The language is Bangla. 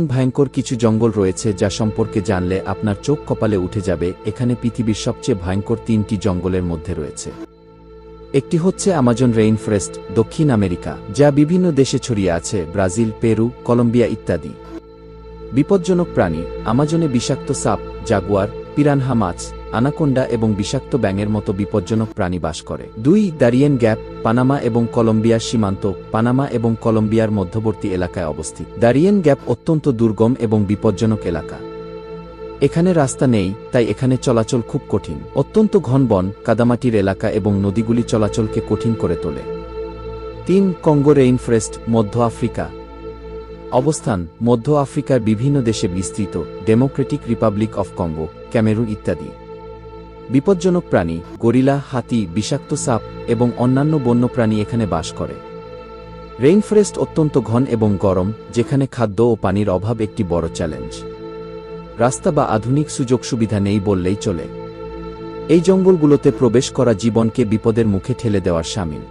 ভয়ঙ্কর কিছু জঙ্গল রয়েছে যা সম্পর্কে জানলে আপনার চোখ কপালে উঠে যাবে। এখানে পৃথিবীর সবচেয়ে ভয়ঙ্কর 3টি জঙ্গলের মধ্যে রয়েছে। একটি হচ্ছে আমাজন রেইন ফরেস্ট, দক্ষিণ আমেরিকা, যা বিভিন্ন দেশে ছড়িয়ে আছে, ব্রাজিল, পেরু, কলম্বিয়া ইত্যাদি। বিপজ্জনক প্রাণী: আমাজনে বিষাক্ত সাপ, জাগুয়ার, পিরানহা মাছ, আনাকোন্ডা এবং বিষাক্ত ব্যাঙের মতো বিপজ্জনক প্রাণী বাস করে। 2. দারিয়েন গ্যাপ, পানামা এবং কলম্বিয়ার সীমান্ত, পানামা এবং কলম্বিয়ার মধ্যবর্তী এলাকায় অবস্থিত। দারিয়েন গ্যাপ অত্যন্ত দুর্গম এবং বিপজ্জনক এলাকা। এখানে রাস্তা নেই, তাই এখানে চলাচল খুব কঠিন। অত্যন্ত ঘন বন, কাদামাটির এলাকা এবং নদীগুলি চলাচলকে কঠিন করে তোলে। 3. কঙ্গো রেইন ফরেস্ট, মধ্য আফ্রিকা। অবস্থান: মধ্য আফ্রিকার বিভিন্ন দেশে বিস্তৃত, democratic republic of Congo, Cameroon ইত্যাদি। বিপজ্জনক প্রাণী: গরিলা, হাতি, বিষাক্ত সাপ এবং অন্যান্য বন্যপ্রাণী এখানে বাস করে। রেইন ফরেস্ট অত্যন্ত ঘন এবং গরম, যেখানে খাদ্য ও পানির অভাব একটি বড় চ্যালেঞ্জ। রাস্তা বা আধুনিক সুযোগ সুবিধা নেই বললেই চলে। এই জঙ্গলগুলোতে প্রবেশ করা জীবনকে বিপদের মুখে ঠেলে দেওয়ার শামিল।